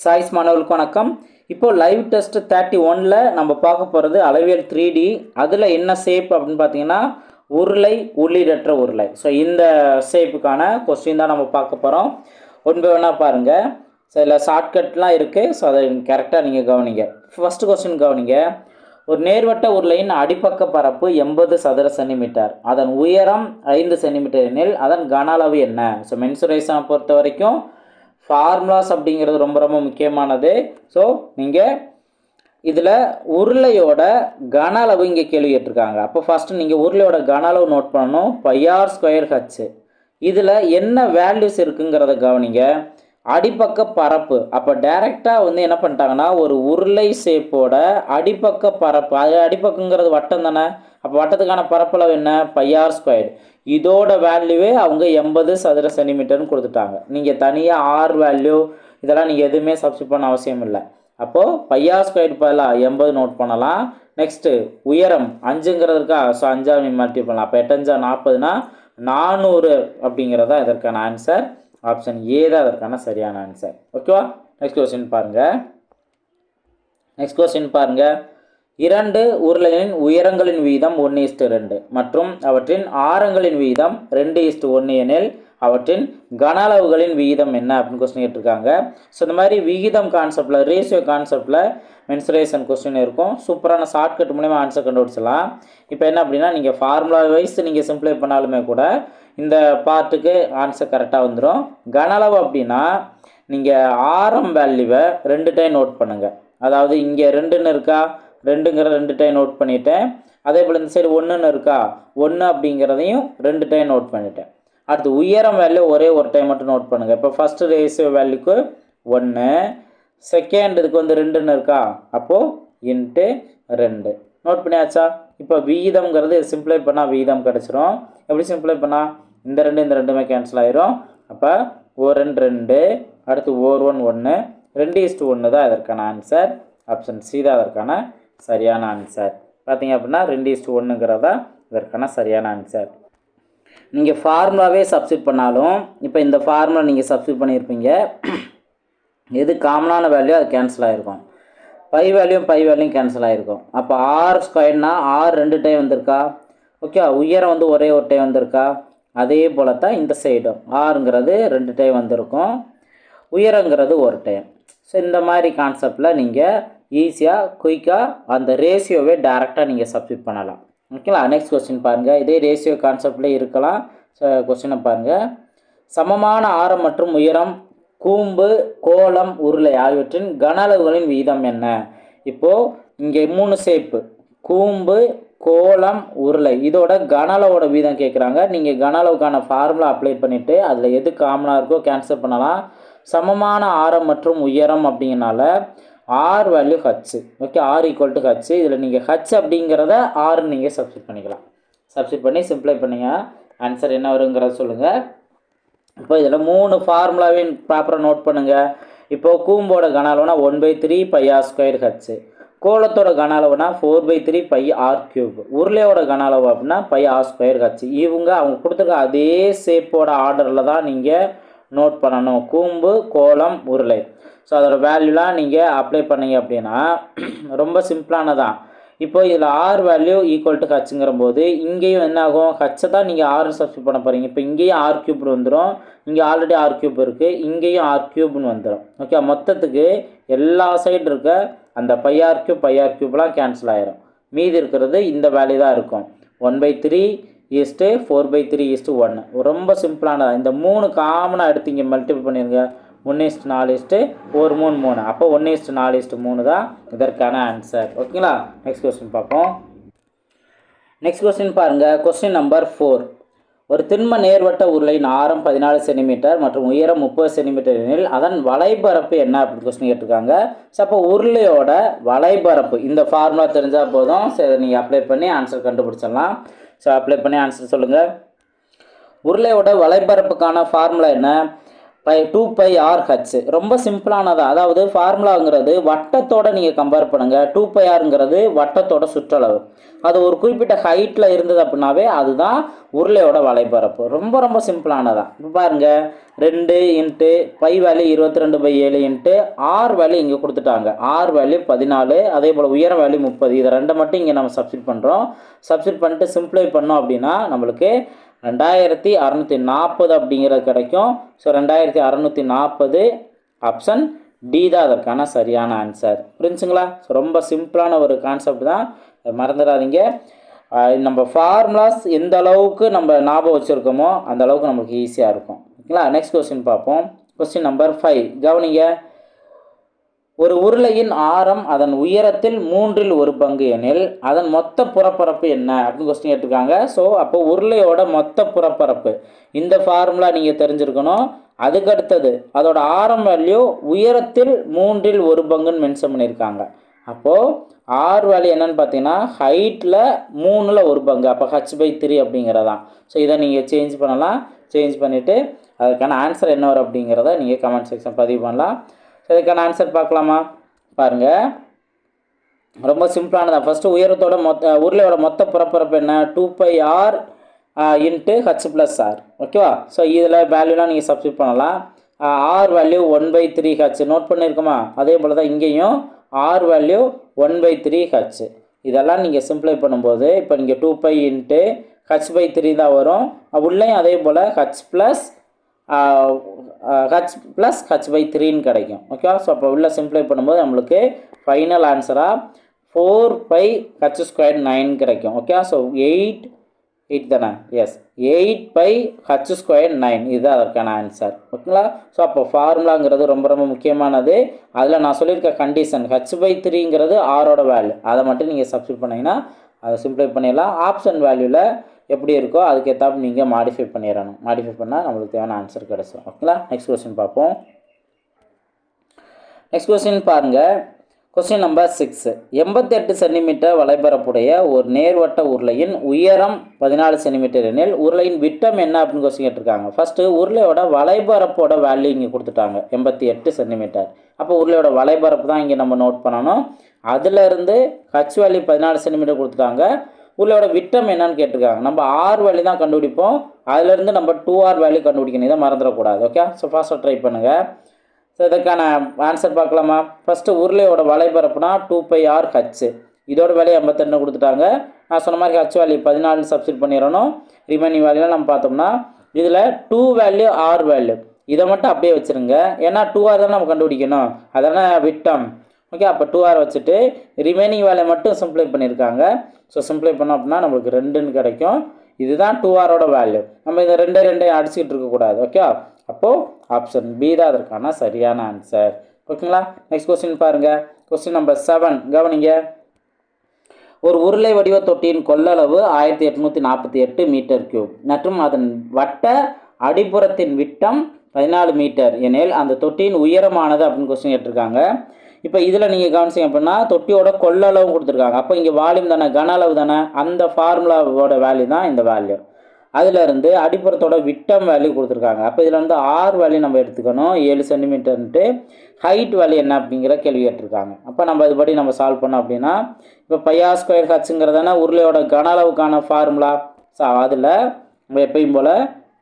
Choice மாணவர்களுக்கு வணக்கம். இப்போது லைவ் டெஸ்ட் 31ல் நம்ம பார்க்க போகிறது அளவியல் 3D. அதில் என்ன ஷேப் அப்படின்னு பார்த்தீங்கன்னா உருளை உள்ளீடற்ற உருளை. ஸோ இந்த ஷேப்புக்கான கொஸ்டின் தான் நம்ம பார்க்க போகிறோம். ஒன்று வேணால் பாருங்கள். ஸோ இதில் ஷார்ட்கட்லாம் இருக்குது. ஸோ அதை கரெக்டாக நீங்கள் கவனிங்க. ஃபஸ்ட்டு கொஸ்டின் கவனிங்க. ஒரு நேர்வட்ட உருளையின் அடிப்பக்க பரப்பு 80 சதுர சென்டிமீட்டர், அதன் உயரம் 5 சென்டிமீட்டர் எனில் அதன் கன அளவு என்ன? ஸோ மென்சுரேஷனை பொறுத்த வரைக்கும் ஃபார்முலாஸ் அப்படிங்கிறது ரொம்ப ரொம்ப முக்கியமானது. ஸோ நீங்கள் இதில் உருளையோட கன அளவு இங்கே கேள்வி கேட்டிருக்காங்க. அப்போ ஃபஸ்ட்டு நீங்கள் உருளையோட கன அளவு நோட் பண்ணணும். πr²h. இதில் என்ன வேல்யூஸ் இருக்குங்கிறத கவனிங்க. அடிப்பக்க பரப்பு, அப்போ டைரெக்டாக வந்து என்ன பண்ணிட்டாங்கன்னா ஒரு உருளை ஷேப்போட அடிப்பக்க பரப்பு, அது அடிப்பக்குங்கிறது வட்டம் தானே, அப்போ வட்டத்துக்கான பரப்பளவு என்ன? πr². இதோட வேல்யூவே அவங்க 80 சதுர சென்டிமீட்டர்னு கொடுத்துட்டாங்க. நீங்கள் தனியாக ஆர் வேல்யூ இதெல்லாம் நீங்கள் எதுவுமே சப்ஸ்டிட் பண்ண அவசியம் இல்லை. அப்போது πr² பதிலாக 80 நோட் பண்ணலாம். நெக்ஸ்ட்டு உயரம் 5ங்கிறதுக்கா, ஸோ 5 மல்டி பண்ணலாம். அப்போ 8×5 40னா 400 அப்படிங்கிறதா இதற்கான ஆன்சர். ஆப்ஷன் ஏ தான் அதற்கான சரியான ஆன்சர். ஓகேவா? நெக்ஸ்ட் கொஸ்டின் பாருங்கள். இரண்டு உருளைகளின் உயரங்களின் வீதம் 1:2 மற்றும் அவற்றின் ஆரங்களின் வீதம் 2:1 எனில் அவற்றின் கன அளவுகளின் விகிதம் என்ன அப்படின்னு கொஸ்டின் கேட்டிருக்காங்க. ஸோ இந்த மாதிரி விகிதம் கான்செப்டில், ரேஷியோ கான்செப்டில் மென்சுரேஷன் கொஸ்டின் இருக்கும். சூப்பரான ஷார்ட்கட் மூலமா ஆன்சர் கண்டுபிடிச்சலாம். இப்போ என்ன அப்படின்னா நீங்கள் ஃபார்முலா வைஸ் நீங்கள் சிம்பிளை பண்ணாலுமே கூட இந்த பார்ட்டுக்கு ஆன்சர் கரெக்டாக வந்துடும். கன அளவு அப்படின்னா நீங்கள் ஆரம் வேல்யூவை 2 டைம் நோட் பண்ணுங்கள். அதாவது இங்கே 2ன்னு இருக்கா, 2ங்கிற 2 டைம் நோட் பண்ணிட்டேன். அதே போல் இந்த சைடு 1ன்னு இருக்கா, 1 அப்படிங்கிறதையும் 2 டைம் நோட் பண்ணிட்டேன். அடுத்து உயரம் வேல்யூ ஒரே ஒரு டைம் மட்டும் நோட் பண்ணுங்கள். இப்போ ஃபஸ்ட்டு ரேஷியோ வேல்யூக்கு 1, செகண்ட் இதுக்கு வந்து 2ன்னு இருக்கா, அப்போது இன்ட்டு 2 நோட் பண்ணியாச்சா? இப்போ விகிதம்ங்கிறது சிம்பிளை பண்ணால் விகிதம் கிடச்சிரும். எப்படி சிம்பிளை பண்ணால் இந்த 2 இந்த 2மே கேன்சல் ஆயிரும். அப்போ 1 2, அடுத்து 1 1, 2:1 தான் இதற்கான ஆன்சர். ஆப்ஷன் சி தான் அதற்கான சரியான ஆன்சர். பார்த்தீங்க அப்படின்னா 2:1ங்கிறதா இதற்கான சரியான ஆன்சர். நீங்கள் ஃபார்முலாவே சப்ஸ்டிட் பண்ணாலும், இப்போ இந்த ஃபார்முலா நீங்கள் சப்ஸ்டிட் பண்ணியிருப்பீங்க, எது காமனான வேல்யூ அது கேன்சல் ஆகிருக்கும். பை வேல்யூயும் கேன்சல் ஆகிருக்கும். அப்போ r²னா r 2 டைம் வந்திருக்கா, ஓகே. உயரம் வந்து ஒரே ஒரு டைம் வந்திருக்கா, அதே போல தான் இந்த சைடும் ஆறுங்கிறது 2 டைம் வந்திருக்கும், உயரங்கிறது ஒரு டைம். ஸோ இந்த மாதிரி கான்செப்டில் நீங்கள் ஈஸியாக குயிக்காக அந்த ரேஷியோவே டைரெக்டாக நீங்கள் சப்ஸ்டிட் பண்ணலாம். ஓகேங்களா? நெக்ஸ்ட் கொஸ்டின் பாருங்கள். இதே ரேஷியோ கான்செப்டில் இருக்கலாம். ஸோ கொஸ்டினை பாருங்கள். சமமான ஆரம் மற்றும் உயரம் கூம்பு, கோளம், உருளை ஆகியவற்றின் கன அளவுகளின் விகிதம் என்ன? இப்போது இங்கே 3 ஷேப்பு, கூம்பு, கோளம், உருளை, இதோட கன அளவோட வீதம் கேட்குறாங்க. நீங்கள் கன அளவுக்கான ஃபார்முலா அப்ளை பண்ணிவிட்டு அதில் எது காமனாக இருக்கோ கேன்சல் பண்ணலாம். சமமான ஆரம் மற்றும் உயரம் அப்படிங்கிறனால R value H, okay. R equal to H. இதில் நீங்கள் ஹச் அப்படிங்கிறத ஆர்ன்னு நீங்கள் சப்ஸ்டிட் பண்ணிக்கலாம். சப்ஸ்டிட் பண்ணி சிம்பிளை பண்ணிங்க, ஆன்சர் என்ன வருங்கிறத சொல்லுங்கள். இப்போ இதில் 3 ஃபார்முலாவே ப்ராப்பராக நோட் பண்ணுங்கள். இப்போது கூம்போட கன அளவுனா 1/3 πr²h, கோலத்தோட கன அளவுனா 4/3 πr³, உருளையோட கன அளவு அப்படின்னா πr²h. அவங்க கொடுத்துருக்க அதே ஷேப்போட ஆர்டரில் தான் நீங்கள் நோட் பண்ணணும். கூம்பு, கோலம், உருளை. ஸோ அதோட வேல்யூலாம் நீங்கள் அப்ளை பண்ணீங்க அப்படின்னா ரொம்ப சிம்பிளானதான். இப்போ இதில் ஆர் வேல்யூ ஈக்குவல் டு ஹச்சுங்கிற போது இங்கேயும் என்ன ஆகும்? ஹச்சை தான் நீங்கள் ஆர் சப்ஸ்டிட் பண்ண போகிறீங்க. இப்போ இங்கேயும் r³ வந்துடும், இங்கே ஆல்ரெடி r³ இருக்குது, இங்கேயும் r³ வந்துடும். ஓகே. மொத்தத்துக்கு எல்லா சைடு இருக்க அந்த πr³ கேன்சல் ஆகிரும். மீதி இருக்கிறது இந்த வேல்யூ தான் இருக்கும். 1/3 = 4/3 = 1. ரொம்ப சிம்பிளானதான். இந்த 3 காமனாக எடுத்து இங்கே மல்டிபிள் பண்ணிடுங்க. 1:4 1 3 3. அப்போ 1:4 3 தான் இதற்கான ஆன்சர். ஓகேங்களா? நெக்ஸ்ட் கொஸ்டின் பார்ப்போம். நெக்ஸ்ட் கொஸ்டின் பாருங்கள். Question number 4. ஒரு திண்ம நேர்வட்ட உருளையின் ஆரம் 14 சென்டிமீட்டர் மற்றும் உயரம் 30 சென்டிமீட்டர் எனில் அதன் வலைபரப்பு என்ன அப்படின்னு கொஸ்டின் கேட்டிருக்காங்க. ஸோ அப்போ உருளையோட வலைபரப்பு இந்த ஃபார்முலா தெரிஞ்சால் போதும். ஸோ இதை நீங்கள் அப்ளை பண்ணி ஆன்சர் கண்டுபிடிச்சிடலாம். ஸோ அப்ளை பண்ணி ஆன்சர் சொல்லுங்கள். உருளையோட வலைபரப்புக்கான ஃபார்முலா என்ன? 2 பை ஆர் ஹச் ரொம்ப சிம்பிளானதா. அதாவது ஃபார்முலாங்கிறது வட்டத்தோட நீங்கள் கம்பேர் பண்ணுங்கள். 2 பை ஆருங்கிறது வட்டத்தோட சுற்றளவு. அது ஒரு குறிப்பிட்ட ஹைட்டில் இருந்தது அப்படின்னாவே அதுதான் உருளையோட வலைபரப்பு. ரொம்ப ரொம்ப சிம்பிளானதான். இப்போ பாருங்கள், 2 into pi value 22/7 into R value இங்கே கொடுத்துட்டாங்க. ஆர் வேல்யூ 14, அதே போல் உயரம் வேல்யூ 30. இதை ரெண்டை மட்டும் இங்கே நம்ம சப்ஸ்டிட் பண்ணுறோம். சப்ஸ்டிட் பண்ணிட்டு சிம்பிளை பண்ணோம் அப்படின்னா நம்மளுக்கு 2640 அப்படிங்கிறது கிடைக்கும். ஸோ 2640 ஆப்ஷன் டி தான் அதற்கான சரியான ஆன்சர். புரிஞ்சுங்களா? ஸோ ரொம்ப சிம்பிளான ஒரு கான்செப்ட் தான், மறந்துடாதீங்க. நம்ம ஃபார்முலாஸ் எந்த அளவுக்கு நம்ம ஞாபகம் வச்சுருக்கோமோ அந்த அளவுக்கு நமக்கு ஈஸியாக இருக்கும். ஓகேங்களா? நெக்ஸ்ட் கொஸ்டின் பார்ப்போம். கொஸ்டின் நம்பர் 5 கவனிங்க. ஒரு உருளையின் ஆரம் அதன் உயரத்தில் 1/3 எனில் அதன் மொத்த புறப்பரப்பு என்ன அப்படின்னு கொஸ்டின் கேட்டிருக்காங்க. ஸோ அப்போ உருளையோட மொத்த புறப்பரப்பு இந்த ஃபார்முலா நீங்கள் தெரிஞ்சிருக்கணும். அதுக்கடுத்தது அதோட ஆரம் வேல்யூ உயரத்தில் 1/3 மென்ஷன் பண்ணியிருக்காங்க. அப்போது ஆர் வேல்யூ என்னன்னு பார்த்தீங்கன்னா ஹைட்டில் 3/1, அப்போ h/3 அப்படிங்கிறதான். ஸோ இதை நீங்கள் சேஞ்ச் பண்ணலாம். சேஞ்ச் பண்ணிவிட்டு அதுக்கான ஆன்சர் என்ன வரும் அப்படிங்கிறத நீங்கள் கமெண்ட் செக்ஷன் பதிவு பண்ணலாம். இதுக்கான ஆன்சர் பார்க்கலாமா? பாருங்கள், ரொம்ப சிம்பிளானதான். ஃபஸ்ட்டு உயரத்தோட உருளையோட மொத்த புறப்பரப்பு என்ன? 2 pi R into H plus R. ஓகேவா? ஸோ இதில் வேல்யூலாம் நீங்கள் சப்ஸ்டிட் பண்ணலாம். ஆர் வேல்யூ 1/3h நோட் பண்ணியிருக்கோமா? அதே போல் தான் இங்கேயும் ஆர் வேல்யூ 1/3h. இதெல்லாம் நீங்கள் சிம்பிளை பண்ணும்போது இப்போ நீங்கள் 2 பை இன்ட்டு h/3 தான் வரும். உள்ளேயும் அதே போல் h ப்ளஸ் h/3ன்னு கிடைக்கும். ஓகே, ஸோ அப்போ உள்ள சிம்பிளை பண்ணும்போது நம்மளுக்கு ஃபைனல் ஆன்சராக 4πh² 9 கிடைக்கும். ஓகே, ஸோ 8 தானே? எஸ், 8πh² 9 இதுதான் அதற்கான ஆன்சர். ஓகேங்களா? ஸோ அப்போ ஃபார்முலாங்கிறது ரொம்ப ரொம்ப முக்கியமானது. அதில் நான் சொல்லியிருக்க கண்டிஷன் h/3ங்கிறது ஆரோட வேல்யூ, அதை மட்டும் நீங்கள் சப்ஸ்டிட் பண்ணிங்கன்னா அதை சிம்பிளை பண்ணிடலாம். ஆப்ஷன் வேல்யூவில் எப்படி இருக்கோ அதுக்கேற்றாப்புல நீங்கள் மாடிஃபை பண்ணிடணும். மாடிஃபை பண்ணால் நம்மளுக்கு தேவையான ஆன்சர் கிடச்சிடும். ஓகேங்களா? நெக்ஸ்ட் கொஸ்டின் பார்ப்போம். நெக்ஸ்ட் கொஸ்டின் பாருங்கள். Question number 6. 88 சென்டிமீட்டர் வலைபரப்புடைய ஒரு நேர்வட்ட உருளையின் உயரம் 14 சென்டிமீட்டர் எனில் உருளையின் விட்டம் என்ன அப்படின்னு கொஸ்டின் கேட்டிருக்காங்க. ஃபஸ்ட்டு உருளையோட வலைபரப்போட வேல்யூ இங்கே கொடுத்துட்டாங்க 88 சென்டிமீட்டர். அப்போ உருளையோட வலைபரப்பு தான் இங்கே நம்ம நோட் பண்ணணும். அதிலிருந்து ஹச் வேல்யூ 14 சென்டிமீட்டர் கொடுத்துட்டாங்க. உருளையோட விட்டம் என்னன்னு கேட்டிருக்காங்க. நம்ம ஆர் வேல்யூ தான் கண்டுபிடிப்போம். அதிலேருந்து நம்ம 2r வேல்யூ கண்டுபிடிக்கணும். இதை மறந்துடக்கூடாது. ஓகே, ஸோ ஃபாஸ்ட்டாக ட்ரை பண்ணுங்கள். ஸோ இதுக்கான ஆன்சர் பார்க்கலாமா? ஃபஸ்ட்டு உருளையோட வலைபரப்புனா 2 பை ஆர் ஹச். இதோட வேல்யூ 52 கொடுத்துட்டாங்க. நான் சொன்ன மாதிரி ஹச் வேல்யூ 14 சப்ஸ்டிட் பண்ணிடணும். ரிமைனிங் வேல்யூலாம் நம்ம பார்த்தோம்னா இதில் 2 வேல்யூ ஆர் வேல்யூ இதை மட்டும் அப்படியே வச்சுருங்க. ஏன்னா 2r தான் நம்ம கண்டுபிடிக்கணும், அதனால் விட்டம். ஓகே, அப்போ 2r வச்சுட்டு ரிமைனிங் வேல்யூ மட்டும் சிம்பிளை பண்ணியிருக்காங்க. ஸோ சிம்பிளை பண்ணோம் அப்படின்னா நம்மளுக்கு 2ன்னு கிடைக்கும். இதுதான் 2rஓட வேல்யூ. நம்ம இதை 2 அடிச்சுக்கிட்டு இருக்கக்கூடாது. ஓகே, அப்போது ஆப்ஷன் பி தான் அதற்கான சரியான ஆன்சர். ஓகேங்களா? நெக்ஸ்ட் கொஸ்டின் பாருங்கள். கொஸ்டின் நம்பர் 7 கவனிங்க. ஒரு உருளை வடிவ தொட்டியின் கொள்ளளவு 1848 மீட்டர் கியூப் மற்றும் அதன் வட்ட அடிப்புறத்தின் விட்டம் 14 மீட்டர் எனில் அந்த தொட்டியின் உயரமானது அப்படின்னு கொஸ்டின் கேட்டிருக்காங்க. இப்போ இதில் நீங்கள் கவனிச்சிங்க அப்படின்னா தொட்டியோட கொள்ளளவும் கொடுத்துருக்காங்க. அப்போ இங்கே வால்யூம் தானே, கன அளவு தானே, அந்த ஃபார்முலாவோட வேல்யூ தான் இந்த வேல்யூ. அதிலிருந்து அடிப்புறத்தோட விட்டம் வேல்யூ கொடுத்துருக்காங்க. அப்போ இதில் வந்து ஆர் வேல்யூ நம்ம எடுத்துக்கணும் 7 சென்டிமீட்டர்ன்ட்டு. ஹைட் வேல்யூ என்ன அப்படிங்கிற கேள்வி கேட்டிருக்காங்க. அப்போ நம்ம இதுபடி நம்ம சால்வ் பண்ணோம் அப்படின்னா இப்போ πr² ஹச்சுங்கிறதான உருளையோட கன அளவுக்கான ஃபார்முலா. ஸோ அதில் நம்ம எப்பயும் போல்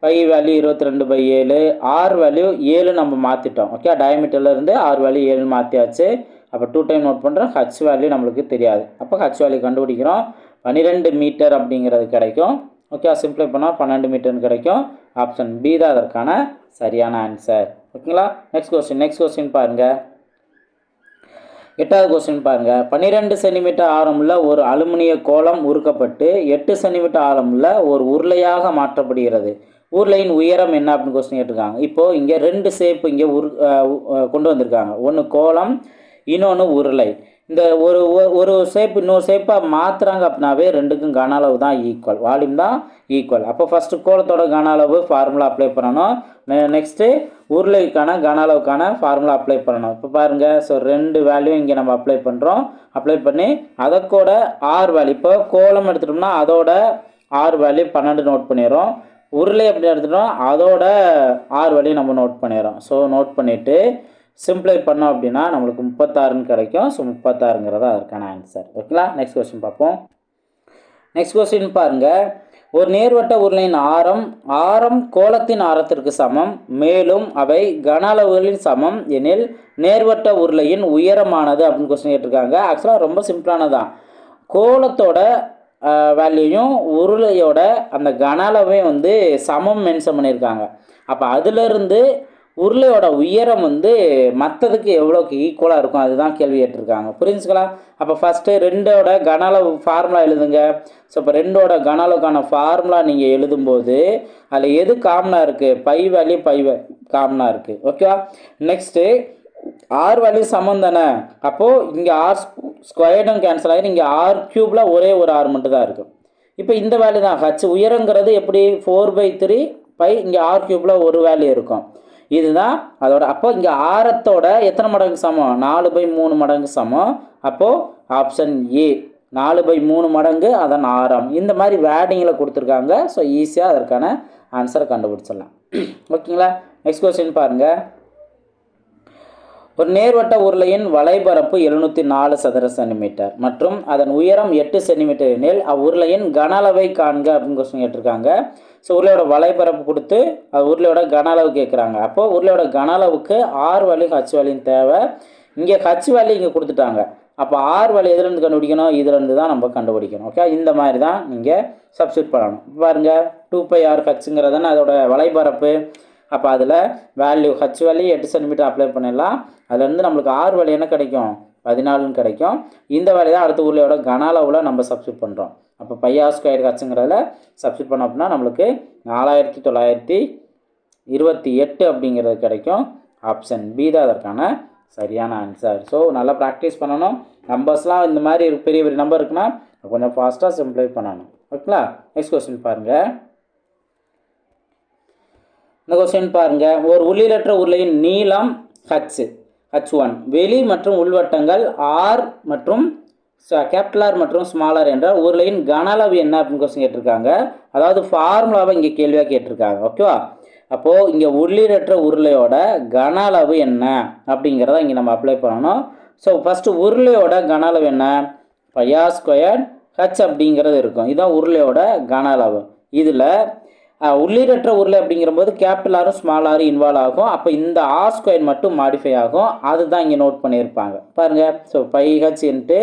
பை வேல்யூ 22/7, ஆர் வேல்யூ 7 நம்ம மாற்றிட்டோம். ஓகே, டயமீட்டர்லேருந்து ஆர் வேல்யூ 7 மாற்றியாச்சு. அப்போ 2 டைம் நோட் பண்ணுறோம். ஹச் வேல்யூ நம்மளுக்கு தெரியாது. அப்போ ஹச் வேல்யூ கண்டுபிடிக்கிறோம். 12 மீட்டர் அப்படிங்கிறது கிடைக்கும். ஓகே, சிம்பிளை பண்ணால் 12 மீட்டர்னு கிடைக்கும். ஆப்ஷன் பி தான் அதற்கான சரியான ஆன்சர். ஓகேங்களா? நெக்ஸ்ட் கொஸ்டின் பாருங்கள். 8வது கொஸ்டின் பாருங்கள். 12 சென்டிமீட்டர் ஆரமுள்ள ஒரு அலுமினிய கோளம் உருக்கப்பட்டு 8 சென்டிமீட்டர் ஆரமுள்ள ஒரு உருளையாக மாற்றப்படுகிறது. உருளையின் உயரம் என்ன அப்படின்னு கொஸ்டின் கேட்டிருக்காங்க. இப்போது இங்கே 2 ஷேப் இங்கே கொண்டு வந்திருக்காங்க. ஒன்று கோளம், இன்னொன்று உருளை. இந்த ஒரு ஷேப் இன்னொரு ஷேப்பாக மாற்றுறாங்க அப்படின்னாவே ரெண்டுக்கும் கன அளவு தான் ஈக்குவல், வால்யூம் தான் ஈக்குவல். அப்போ ஃபஸ்ட்டு கோளத்தோட கன அளவு ஃபார்முலா அப்ளை பண்ணணும். நெக்ஸ்ட்டு உருளைக்கான கன அளவுக்கான ஃபார்முலா அப்ளை பண்ணணும். இப்போ பாருங்கள், ஸோ 2 வேல்யூ இங்கே நம்ம அப்ளை பண்ணுறோம். அப்ளை பண்ணி அதற்கோட ஆர் வேல்யூ, இப்போ கோளம் எடுத்துட்டோம்னா அதோட ஆர் வேல்யூ 12 நோட் பண்ணிடுறோம். உருளை அப்படி எடுத்துட்டோம், அதோட ஆறு வழியும் நம்ம நோட் பண்ணிடுறோம். ஸோ நோட் பண்ணிவிட்டு சிம்பிளை பண்ணோம் அப்படின்னா நம்மளுக்கு 36ன்னு கிடைக்கும். ஸோ 36ங்கிறதா அதுக்கான ஆன்சர். ஓகேங்களா? நெக்ஸ்ட் கொஸ்டின் பார்ப்போம். நெக்ஸ்ட் கொஸ்டின் பாருங்கள். ஒரு நேர்வட்ட உருளையின் ஆரம் கோளத்தின் ஆரத்திற்கு சமம், மேலும் அவை கன அளவுகளின் சமம் எனில் நேர்வட்ட உருளையின் உயரமானது அப்படின்னு கொஸ்டின் கேட்டிருக்காங்க. ஆக்சுவலாக ரொம்ப சிம்பிளானதான். கோலத்தோட வேல்யூயும் உருளையோட அந்த கன அளவையும் வந்து சமம் மென்ஷன் பண்ணியிருக்காங்க. அப்போ அதிலிருந்து உருளையோட உயரம் வந்து மற்றதுக்கு எவ்வளோக்கு ஈக்குவலாக இருக்கும் அதுதான் கேள்வி கேட்டிருக்காங்க. புரிஞ்சுக்கலாம்? அப்போ ஃபஸ்ட்டு ரெண்டோட கன அளவு ஃபார்முலா எழுதுங்க. ஸோ இப்போ ரெண்டோட கன அளவுக்கான ஃபார்முலா நீங்கள் எழுதும்போது அதில் எது காமனாக இருக்குது? பை வேல்யூ காமனாக இருக்குது. ஓகேவா? நெக்ஸ்ட்டு ஆர் வேல்யூ சமம் தானே. அப்போது இங்கே ஆர் ஸ்கொயர்டும் கேன்சல் ஆகிடும். இங்கே ஆர் க்யூப்பில் ஒரே ஒரு ஆர் மட்டும் தான் இருக்கும். இப்போ இந்த வேல்யூ தான் ஹச். உயரங்கிறது எப்படி? 4/3 பை, இங்கே ஆர் க்யூப்பில் ஒரு வேல்யூ இருக்கும். இதுதான் அதோட. அப்போ இங்கே ஆரத்தோட எத்தனை மடங்கு சமம்? 4/3 மடங்கு சமம். அப்போது ஆப்ஷன் ஏ 4/3 மடங்கு அதன் ஆரம். இந்த மாதிரி வேர்டிங்கில் கொடுத்துருக்காங்க. ஸோ ஈஸியாக அதற்கான ஆன்சரை கண்டுபிடிச்சிடலாம். ஓகேங்களா? நெக்ஸ்ட் கொஸ்டின் பாருங்கள். ஒரு நேர்வட்ட உருளையின் வலைபரப்பு 704 சதுர சென்டிமீட்டர் மற்றும் அதன் உயரம் 8 சென்டிமீட்டர் எனில் அவ்வுருளையின் கன அளவை காண்க அப்படின்னு கொஸ்டின் கேட்டிருக்காங்க. ஸோ உருளையோட வலைபரப்பு கொடுத்து உருளையோட கன அளவு கேட்குறாங்க. அப்போது உருளையோட கன அளவுக்கு ஆர் வேல்யூ ஹச் வேல்யூன்னு தேவை. இங்கே ஹச் வேல்யூ இங்கே கொடுத்துட்டாங்க. அப்போ ஆர் வேல்யூ எதுலேருந்து கண்டுபிடிக்கணும்? இதுலேருந்து தான் நம்ம கண்டுபிடிக்கணும். ஓகே, இந்த மாதிரி தான் நீங்கள் சப்ஸ்டியூட் பண்ணணும். பாருங்கள், 2πr ஹச்சுங்கிறதான அதோட வலைபரப்பு. அப்போ அதில் value H value 8 centimetre apply பண்ணிடலாம். அதுலேருந்து நம்மளுக்கு ஆர் வேல்யூ என்ன கிடைக்கும்? 14ன்னு கிடைக்கும். இந்த வேல்யூ தான் அடுத்த உருளையோட கன அளவில் நம்ம சப்ஸ்டியூட் பண்ணுறோம். அப்போ πr ஸ்கொயர் ஹச்சுங்கிறதுல சப்ஸ்டியூட் பண்ணோம் அப்படின்னா நம்மளுக்கு 4928 அப்படிங்கிறது கிடைக்கும். ஆப்ஷன் பி தான் அதற்கான சரியான ஆன்சர். ஸோ நல்லா ப்ராக்டிஸ் பண்ணணும். நம்பர்ஸ்லாம் இந்த மாதிரி பெரிய பெரிய நம்பர் இருக்குன்னா கொஞ்சம் ஃபாஸ்ட்டாக சிம்பிளை பண்ணணும். ஓகேங்களா? நெக்ஸ்ட் கொஸ்டின் பாருங்கள். இந்த கொஸ்டின் பாருங்கள். ஒரு உள்ளீடற்ற உருளையின் நீளம் H1, வெளி மற்றும் உள்வட்டங்கள் R மற்றும் கேபிட்டல் ஆர் மற்றும் ஸ்மால் ஆர் என்ற உருளையின் கன அளவு என்ன அப்படின்னு கொஸ்டின் கேட்டிருக்காங்க. அதாவது ஃபார்முலாவை இங்கே கேள்வியாக கேட்டிருக்காங்க. ஓகேவா? அப்போது இங்கே உள்ளீடற்ற உருளையோட கன அளவு என்ன அப்படிங்கிறத இங்கே நம்ம அப்ளை பண்ணணும். ஸோ ஃபஸ்ட்டு உருளையோட கன அளவு என்ன? πr ஸ்கொயர் ஹச் அப்படிங்கிறது இருக்கும். இதுதான் உருளையோட கன அளவு. இதில் உள்ளீடற்ற உருளை அப்படிங்கிறபோது கேபிட்டல் ஆரும் ஸ்மால் ஆரும் இன்வால்வ் ஆகும். அப்போ இந்த ஆர் ஸ்கொயர் மட்டும் மாடிஃபை ஆகும். அதுதான் இங்கே நோட் பண்ணியிருப்பாங்க. பாருங்கள். So πh into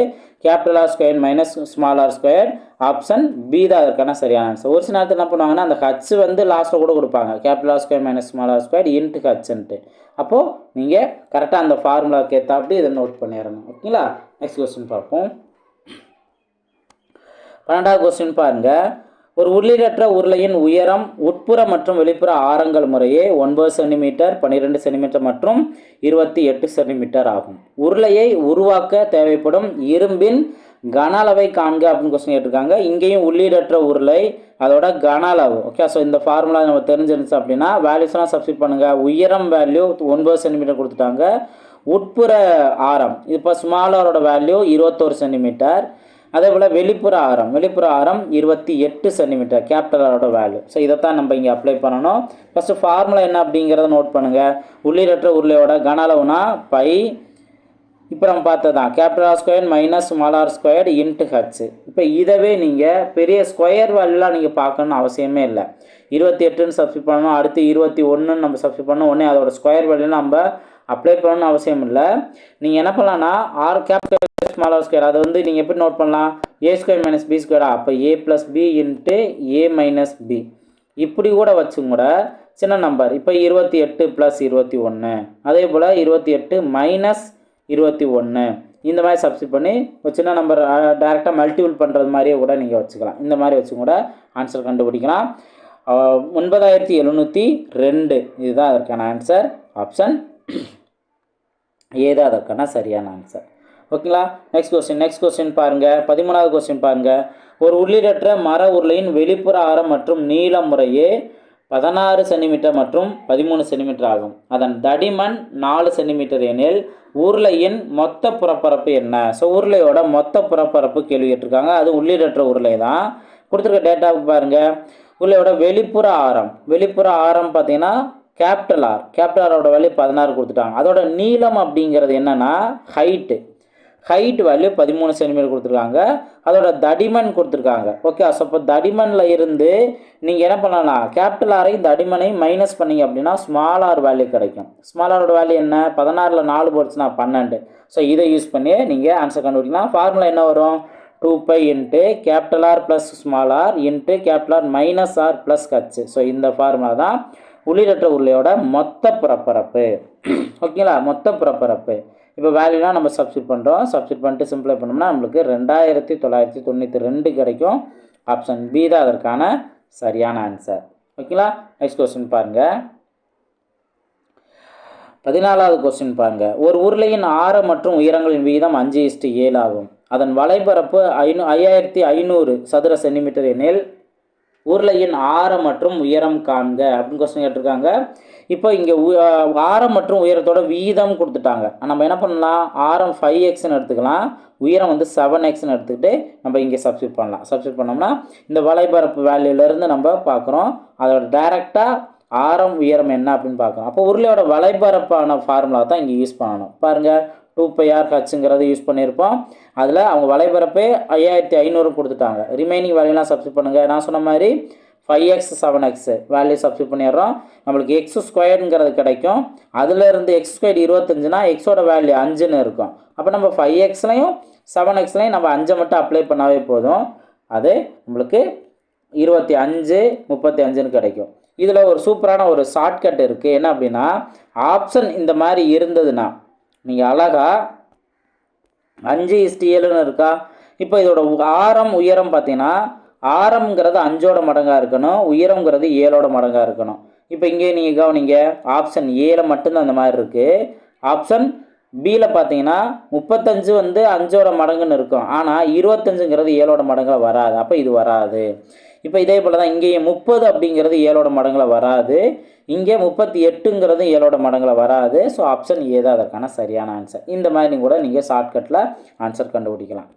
capital R square minus small R square. Option B தான் அதற்கான சரியான ஆன்சர். ஒரு சில நேரத்தில் என்ன பண்ணுவாங்கன்னா அந்த ஹச் வந்து லாஸ்ட்டில் கூட கொடுப்பாங்க. Capital R square minus small R square into ஹச்ன்ட்டு. அப்போது நீங்கள் கரெக்டாக அந்த ஃபார்முலாவுக்கு ஏற்றாப்படி இதை நோட் பண்ணிடணும். ஓகேங்களா? நெக்ஸ்ட் கொஸ்டின் பார்ப்போம். 12வது கொஸ்டின் பாருங்கள். ஒரு உள்ளீடற்ற உருளையின் உயரம் உட்புற மற்றும் வெளிப்புற ஆரங்கள் முறையே 9 சென்டிமீட்டர், 12 சென்டிமீட்டர் மற்றும் 28 சென்டிமீட்டர் ஆகும். உருளையை உருவாக்க தேவைப்படும் இரும்பின் கன அளவை காண்க அப்படின்னு கொஸ்டின் கேட்டிருக்காங்க. இங்கேயும் உள்ளீடற்ற உருளை அதோட கன அளவு. ஓகே, ஸோ இந்த ஃபார்முலா நம்ம தெரிஞ்சிருந்துச்சு அப்படின்னா வேல்யூஸ்லாம் சப்ஸ்டியூட் பண்ணுங்கள். உயரம் வேல்யூ 9 சென்டிமீட்டர் கொடுத்துட்டாங்க. உட்புற ஆரம் இப்போ ஸ்மாலரோட வேல்யூ 21 சென்டிமீட்டர். அதே போல் வெளிப்புற ஆரம் 28 சென்டிமீட்டர் கேபிட்டலோட வேல்யூ. ஸோ இதைத்தான் நம்ம இங்கே அப்ளை பண்ணணும். ஃபஸ்ட்டு ஃபார்முலா என்ன அப்படிங்கிறத நோட் பண்ணுங்கள். உள்ளீடற்ற உருளையோட கன அளவுனா பை, இப்போ நம்ம பார்த்ததான் capital R square minus small R square into H. இப்போ இதவே நீங்கள் பெரிய ஸ்கொயர் வேல்யூலாம் நீங்கள் பார்க்கணுன்னு அவசியமே இல்லை. 28ன்னு சப்ஸ்டியூட் பண்ணணும். அடுத்து 21ன்னு நம்ம சப்ஸ்டியூட் பண்ணணும். உடனே அதோட ஸ்கொயர் வேல்யூ நம்ம அப்ளை பண்ணணும்னு அவசியம் இல்லை. நீங்கள் என்ன பண்ணலான்னா R capital small R square அதை வந்து நீங்கள் எப்படி நோட் பண்ணலாம்? ஏ ஸ்கொயர் மைனஸ் பி ஸ்கொயரா? அப்போ A plus B into A minus B இப்படி கூட வச்சும் கூட சின்ன நம்பர். இப்போ 28 + 21, அதே போல் 28 - 21 இந்த மாதிரி சப்ஸ்டியூட் பண்ணி ஒரு சின்ன நம்பர் டேரெக்டாக மல்டிபிள் பண்ணுறது மாதிரியே கூட நீங்கள் வச்சுக்கலாம். இந்த மாதிரி வச்சு கூட ஆன்சர் கண்டுபிடிக்கலாம். 9702 இதுதான் அதற்கான ஆன்சர். ஆப்ஷன் ஏதா அதற்கான சரியான ஆன்சர். ஓகேங்களா? நெக்ஸ்ட் கொஸ்டின் பாருங்கள். 13வது கொஸ்டின் பாருங்கள். ஒரு உள்ளீடற்ற மர உருளையின் வெளிப்புற ஆரம் மற்றும் நீளம் முறையே 16 சென்டிமீட்டர் மற்றும் 13 சென்டிமீட்டர் ஆகும். அதன் தடிமன் 4 சென்டிமீட்டர் எனில் உருளையின் மொத்த புறப்பரப்பு என்ன? ஸோ உருளையோட மொத்த புறப்பரப்பு கேள்வி கேட்டிருக்காங்க. அது உள்ளீடற்ற உருளை தான். கொடுத்துருக்க டேட்டாவுக்கு பாருங்கள். உருளையோட வெளிப்புற ஆரம் பார்த்தீங்கன்னா கேபிட்டல் ஆரோட வேல்யூ 16 கொடுத்துட்டாங்க. அதோட நீளம் அப்படிங்கிறது என்னன்னா ஹைட் வேல்யூ 13 சென்டிமீட்டர் கொடுத்துருக்காங்க. அதோட தடிமன் கொடுத்துருக்காங்க. ஓகே, ஸோ இப்போ தடிமனில் இருந்து நீங்கள் என்ன பண்ணலாம், கேபிட்டல் ஆரையும் தடிமனையும் மைனஸ் பண்ணிங்க அப்படின்னா ஸ்மால் ஆர் வேல்யூ கிடைக்கும். ஸ்மால் ஆரோட வேல்யூ என்ன, 16ல் 4 போச்சுன்னா 12. ஸோ இதை யூஸ் பண்ணி நீங்கள் ஆன்சர் கண்டுபிடிக்கலாம். ஃபார்முலா என்ன வரும், 2π into capital R plus small R into capital R minus R plus H. So இந்த ஃபார்முலா தான் உள்ளீடற்ற உருளையோட மொத்த புறப்பரப்பு. ஓகேங்களா, மொத்த புறப்பரப்பு. இப்போ வேல்யூலாம் நம்ம சப்ஸ்டிட் பண்ணுறோம். சப்ஸ்டிட் பண்ணிட்டு சிம்பிளை பண்ணோம்னா நம்மளுக்கு 2992 கிடைக்கும். ஆப்ஷன் பி தான் அதற்கான சரியான ஆன்சர். ஓகேங்களா, நெக்ஸ்ட் கொஸ்டின் பாருங்கள். 14வது கொஸ்டின் பாருங்கள். ஒரு உருளையின் ஆரம் மற்றும் உயரங்களின் விகிதம் 5:7 ஆகும். அதன் வலைபரப்பு 5500 சதுர சென்டிமீட்டர் எனில் உருளையின் ஆரம் மற்றும் உயரம் காண்க அப்படின்னு கொஸ்டின் கேட்டிருக்காங்க. இப்போ இங்கே ஆரம் மற்றும் உயரத்தோட வீதம் கொடுத்துட்டாங்க. நம்ம என்ன பண்ணலாம், ஆரம் 5xன்னு எடுத்துக்கலாம், உயரம் 7xன்னு எடுத்துக்கிட்டு நம்ம இங்கே சப்ஸ்டிட் பண்ணலாம். சப்ஸ்டிட் பண்ணோம்னா இந்த வலைபரப்பு வேல்யூலேருந்து நம்ம பார்க்குறோம், அதோட டைரெக்டாக ஆரம் உயரம் என்ன அப்படின்னு பார்க்குறோம். அப்போ உருளையோட வலைபரப்பான ஃபார்முலா தான் இங்கே யூஸ் பண்ணணும். பாருங்கள், 2πr/hங்கிறத யூஸ் பண்ணியிருப்போம். அதில் அவங்க வலைபரப்பே 5500 கொடுத்துட்டாங்க. ரிமைனிங் வேல்யூலாம் சப்ஸ்டிட் பண்ணுங்கள். நான் சொன்ன மாதிரி 5x 7x வேல்யூ சப்ஸ்டிட் பண்ணிடுறோம். நம்மளுக்கு x² கிடைக்கும். அதிலேருந்து x² 25னா எக்ஸோட வேல்யூ 5ன்னு இருக்கும். அப்போ நம்ம 5xலையும் 7xலையும் நம்ம 5 மட்டும் அப்ளை பண்ணாவே போதும். அது நம்மளுக்கு 25 35ன்னு கிடைக்கும். இதில் ஒரு சூப்பரான ஒரு ஷார்ட்கட் இருக்குது. என்ன அப்படின்னா, ஆப்ஷன் இந்த மாதிரி இருந்ததுன்னா நீங்கள் அழகாக 5:7ன்னு இருக்கா. இப்போ இதோட ஆரம் உயரம் பார்த்தீங்கன்னா, ஆரம்ங்கிறது 5ஓட மடங்காக இருக்கணும், உயரம்ங்கிறது 7ஓட மடங்காக இருக்கணும். இப்போ இங்கே நீங்கள் கவனிங்க, ஆப்ஷன் ஏல மட்டும்தான் அந்த மாதிரி இருக்குது. ஆப்ஷன் பியில் பார்த்தீங்கன்னா 35 5ஓட மடங்குன்னு இருக்கும், ஆனால் 25ங்கிறது 7ஓட மடங்கில் வராது. அப்போ இது வராது. இப்போ இதே போல் தான் இங்கேயும் 30 அப்படிங்கிறது 7ஓட மடங்கில் வராது, இங்கே 38ங்கிறது 7ஓட மடங்கில் வராது. ஸோ ஆப்ஷன் ஏ தான் அதற்கான சரியான ஆன்சர். இந்த மாதிரி கூட நீங்கள் ஷார்ட்கட்டில் ஆன்சர் கண்டுபிடிக்கலாம்.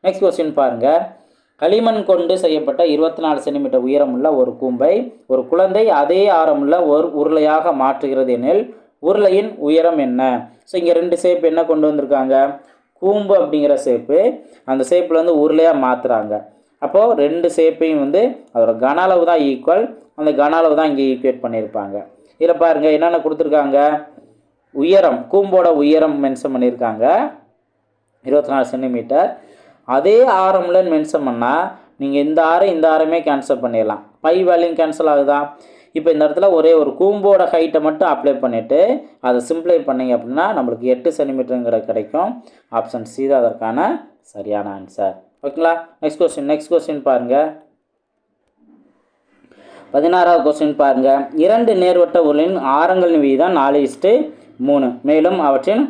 நெக்ஸ்ட் கொஸ்டின் பாருங்கள். களிமண் கொண்டு செய்யப்பட்ட 24 சென்டிமீட்டர் உயரமுள்ள ஒரு கூம்பை ஒரு குழந்தை அதே ஆரமுள்ள ஒரு உருளையாக மாற்றுகிறது எனில் உருளையின் உயரம் என்ன? ஸோ இங்கே 2 ஷேப் என்ன கொண்டு வந்திருக்காங்க, கூம்பு அப்படிங்கிற ஷேப்பு, அந்த ஷேப்பில் உருளையாக மாற்றுறாங்க. அப்போது 2 ஷேப்பையும் அதோட கன அளவு தான் ஈக்குவல், அந்த கன அளவு தான் இங்கே ஈக்குவேட் பண்ணியிருப்பாங்க. இதில் பாருங்கள் என்னென்ன கொடுத்துருக்காங்க, உயரம், கூம்போட உயரம் மென்ஷன் பண்ணியிருக்காங்க 24 சென்டிமீட்டர். அதே ஆரம்லன்னு மென்ஷன் பண்ணால் நீங்கள் இந்த ஆரமே கேன்சல் பண்ணிடலாம், பை வேல்யூம் கேன்சல் ஆகுதா. இப்போ இந்த இடத்துல ஒரே ஒரு கூம்போட ஹைட்டை மட்டும் அப்ளை பண்ணிவிட்டு அதை சிம்பிளை பண்ணிங்க அப்படின்னா நம்மளுக்கு 8 சென்டிமீட்டருங்கிற கிடைக்கும். ஆப்ஷன் சி தான் அதற்கான சரியான ஆன்சர். ஓகேங்களா, நெக்ஸ்ட் கொஸ்டின் பாருங்கள். 16வது கொஸ்டின் பாருங்கள். 2 நேர்வட்ட உருளையின் ஆரங்களின் விகிதம் 4:3, மேலும் அவற்றின்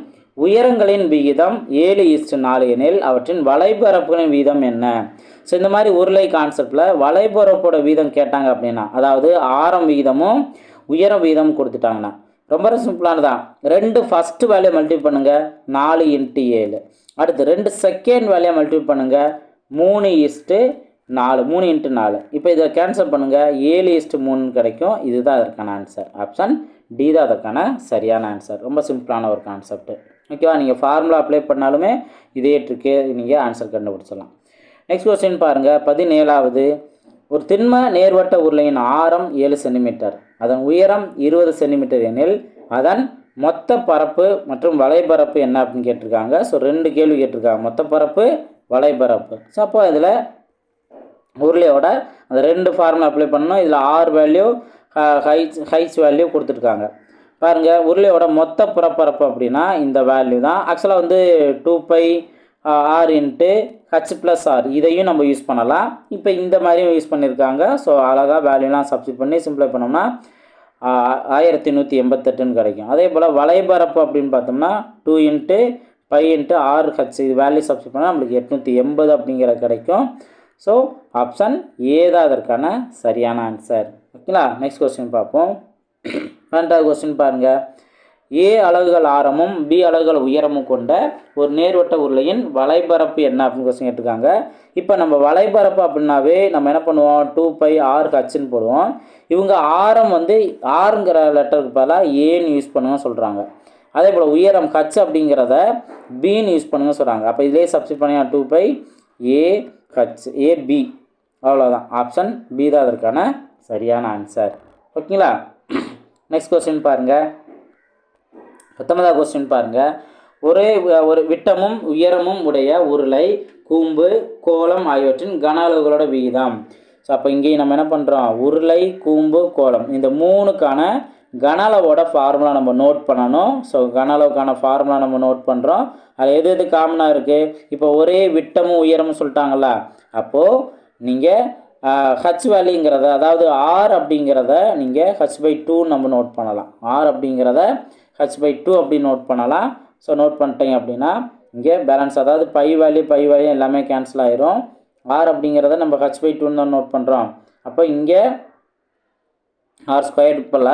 உயரங்களின் விகிதம் 7:4 எனில் அவற்றின் வலைபரப்புகளின் வீதம் என்ன? ஸோ இந்த மாதிரி உருளை கான்செப்டில் வலைபரப்போட வீதம் கேட்டாங்க அப்படின்னா, அதாவது ஆரம் வீதமும் உயரம் வீதமும் கொடுத்துட்டாங்கன்னா ரொம்ப சிம்பிளானதான். 2 ஃபஸ்ட்டு வேல்யூ மல்டிப்ளை பண்ணுங்கள் 4 × 7, அடுத்து 2 செகண்ட் வேல்யூ மல்டிப்ளை பண்ணுங்கள் 3:4, 3 × 4. இப்போ இதை கேன்சல் பண்ணுங்கள் 7:3 கிடைக்கும். இதுதான் அதற்கான ஆன்சர். ஆப்ஷன் டி தான் அதற்கான சரியான ஆன்சர். ரொம்ப சிம்பிளான ஒரு கான்செப்ட். ஓகேவா, நீங்கள் ஃபார்முலா அப்ளை பண்ணாலுமே இதே ட்ரிக்கே நீங்கள் ஆன்சர் கண்டுபிடிச்சிடலாம். நெக்ஸ்ட் கொஸ்டின் பாருங்கள். 17வது. ஒரு திண்ம நேர்வட்ட உருளையின் ஆரம் 7 சென்டிமீட்டர், அதன் உயரம் 20 சென்டிமீட்டர் எனில் அதன் மொத்த பரப்பு மற்றும் வலைபரப்பு என்ன அப்படின்னு கேட்டிருக்காங்க. ஸோ 2 கேள்வி கேட்டிருக்காங்க, மொத்த பரப்பு, வலைபரப்பு. ஸோ அப்போ இதில் உருளையோட அந்த 2 ஃபார்முலா அப்ளை பண்ணணும். இதில் ஆர் வேல்யூ ஹைட்ஸ் வேல்யூ கொடுத்துருக்காங்க. பாருங்கள், உருளையோட மொத்த புறப்பரப்பு அப்படின்னா இந்த வேல்யூ தான். ஆக்சுவலாக 2πr × h+r இதையும் நம்ம யூஸ் பண்ணலாம். இப்போ இந்த மாதிரியும் யூஸ் பண்ணியிருக்காங்க. ஸோ அழகாக வேல்யூலாம் சப்ஸ்டிட் பண்ணி சிம்பிளை பண்ணோம்னா 1188ன்னு கிடைக்கும். அதே போல் வலைபரப்பு அப்படின்னு பார்த்தோம்னா 2π × r/h இது வேல்யூ சப்ஸ்டிட் பண்ணால் நம்மளுக்கு 880 அப்படிங்கிற கிடைக்கும். ஸோ ஆப்ஷன் ஏ தான் அதற்கான சரியான ஆன்சர். ஓகேங்களா, நெக்ஸ்ட் கொஸ்டின் பார்ப்போம். 12வது கொஸ்டின் பாருங்கள். ஏ அலகுகள் ஆரமும் பி அலகுகள் உயரமும் கொண்ட ஒரு நேர்வட்ட உருளையின் வலைபரப்பு என்ன அப்படின்னு கொஸ்டின் கேட்டிருக்காங்க. இப்போ நம்ம வலைபரப்பு அப்படின்னாவே நம்ம என்ன பண்ணுவோம், 2πr/hன்னு போடுவோம். இவங்க ஆரம் வந்து ஆறுங்கிற லெட்டருக்கு பதிலாக ஏன்னு யூஸ் பண்ணுங்க சொல்கிறாங்க. அதே போல் உயரம் ஹச் அப்படிங்கிறத பின்னு யூஸ் பண்ணுங்க சொல்கிறாங்க. அப்போ இதிலே சப்ஸ்டிட் பண்ணியா 2πAh ஏபி, அவ்வளோதான். ஆப்ஷன் பி தான் அதற்கான சரியான ஆன்சர். ஓகேங்களா. நெக்ஸ்ட் கொஸ்டின் பாருங்கள். 19வது கொஸ்டின் பாருங்கள். ஒரு விட்டமும் உயரமும் உடைய உருளை, கூம்பு, கோளம் ஆகியவற்றின் கன அளவுகளோட விகிதம். ஸோ அப்போ இங்கேயும் நம்ம என்ன பண்ணுறோம், உருளை, கூம்பு, கோளம் இந்த மூணுக்கான கன அளவோட ஃபார்முலா நம்ம நோட் பண்ணணும். ஸோ கன அளவுக்கான ஃபார்முலா நம்ம நோட் பண்ணுறோம். அது எது காமனாக இருக்குது, இப்போ ஒரே விட்டமும் உயரமும் சொல்லிட்டாங்களா, அப்போது நீங்கள் ஹச் வேல்யூங்கிறத, அதாவது ஆர் அப்படிங்கிறத நீங்கள் h/2 நம்ம நோட் பண்ணலாம். ஆர் அப்படிங்கிறத h/2 அப்படி நோட் பண்ணலாம். ஸோ நோட் பண்ணிட்டீங்க அப்படின்னா இங்கே பேலன்ஸ், அதாவது பை வேல்யூ எல்லாமே கேன்சல் ஆயிரும். ஆர் அப்படிங்கிறத நம்ம h/2 தான் நோட் பண்ணுறோம். அப்போ இங்கே r² போல்,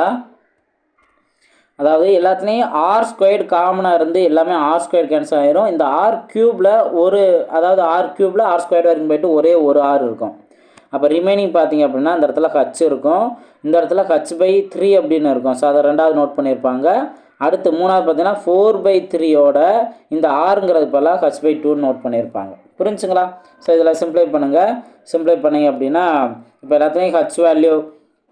அதாவது எல்லாத்துலேயும் r² காமனாக இருந்து எல்லாமே r² கேன்சல் ஆயிரும். இந்த r³ அதாவது r³ r² வரைக்கும் போயிட்டு ஒரே ஒரு r இருக்கும். அப்போ ரிமைனிங் பார்த்தீங்க அப்படின்னா இந்த இடத்துல ஹச் இருக்கும், இந்த இடத்துல h/3 அப்படின்னு இருக்கும். ஸோ அதை ரெண்டாவது நோட் பண்ணியிருப்பாங்க. அடுத்து மூணாவது பார்த்தீங்கன்னா 4/3யோட இந்த ஆறுங்கிறது போல் h/2 நோட் பண்ணியிருப்பாங்க. புரிஞ்சுங்களா. ஸோ இதில் சிம்ப்ளை பண்ணுங்கள். சிம்ப்ளை பண்ணிங்க அப்படின்னா இப்போ எல்லாத்துலேயும் ஹச் வேல்யூ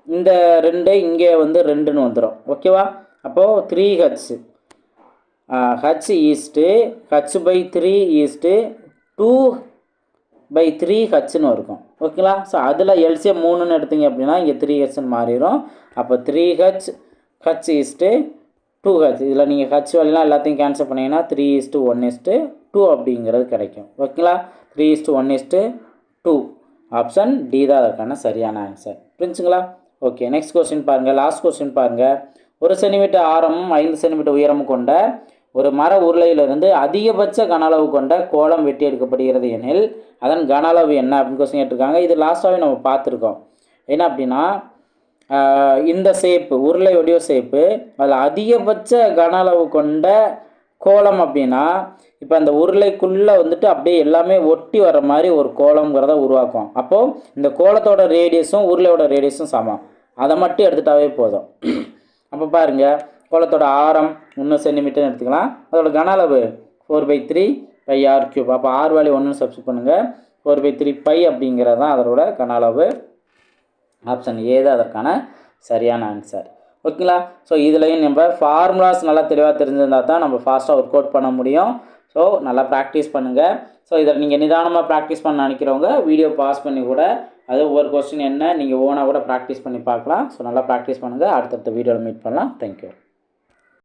இந்த 2 இங்கே வந்து 2ன்னு வந்துடும். ஓகேவா. அப்போது 3h h east h/3 east 2/3hன்னு இருக்கும். ஓகேங்களா. ஸோ அதில் எல்சிஎம் 3ன்னு எடுத்தீங்க அப்படின்னா இங்கே 3hன்னு மாறிடும். அப்போ 3h h ஈஸ்ட்டு 2h, இதில் நீங்கள் ஹச் வேல்யூலாம் எல்லாத்தையும் கேன்சல் பண்ணிங்கன்னா 3:1:2 அப்படிங்கிறது கிடைக்கும். ஓகேங்களா. 3:1:2 ஆப்ஷன் டி தான் அதற்கான சரியான ஆன்சர். புரிஞ்சுங்களா. ஓகே. நெக்ஸ்ட் கொஸ்டின் பாருங்கள். லாஸ்ட் கொஸ்டின் பாருங்கள். 1 சென்டிமீட்டர் ஆரமும் 5 சென்டிமீட்டர் உயரமும் கொண்ட ஒரு மர உருளையிலிருந்து அதிகபட்ச கன அளவு கொண்ட கோளம் வெட்டி எடுக்கப்படுகிறது எனில் அதன் கன அளவு என்ன அப்படின்னு கொஸ்டின் கேட்டிருக்காங்க. இது லாஸ்ட்டாகவே நம்ம பார்த்துருக்கோம். என்ன அப்படின்னா இந்த ஷேப்பு, உருளை வடிவ ஷேப்பு, அதில் அதிகபட்ச கன அளவு கொண்ட கோளம் அப்படின்னா இப்போ அந்த உருளைக்குள்ளே வந்துட்டு அப்படியே எல்லாமே ஒட்டி வர மாதிரி ஒரு கோளம்ங்கிறத உருவாக்கும். அப்போது இந்த கோளத்தோட ரேடியஸும் உருளையோட ரேடியஸும் சமம். அதை மட்டும் எடுத்துட்டாவே போதும். அப்போ பாருங்கள், கோளத்தோட ஆரம் 1 சென்டிமீட்டர்னு எடுத்துக்கலாம். அதோட கன அளவு 4/3πr³. அப்போ ஆர் வேல்யூ 1 சப்ஸ்டிட் பண்ணுங்கள். 4/3π அப்படிங்கிறது தான் அதோட கன அளவு. ஆப்ஷன் ஏ தான் அதற்கான சரியான ஆன்சர். ஓகேங்களா. ஸோ இதுலேயும் நம்ம ஃபார்முலாஸ் நல்லா தெளிவாக தெரிஞ்சிருந்தால் தான் நம்ம ஃபாஸ்ட்டாக ஒர்க் அவுட் பண்ண முடியும். ஸோ நல்லா ப்ராக்டிஸ் பண்ணுங்கள். ஸோ இதை நீங்கள் நிதானமாக ப்ராக்டிஸ் பண்ண நினைக்கிறவங்க வீடியோ பாஸ் பண்ணி கூட அது ஒவ்வொரு கொஸ்டின் என்ன நீங்கள் ஓனாக கூட ப்ராக்டிஸ் பண்ணி பார்க்கலாம். ஸோ நல்லா ப்ராக்டிஸ் பண்ணுங்கள். அடுத்தடுத்த வீடியோவில் மீட் பண்ணலாம். தேங்க்யூ.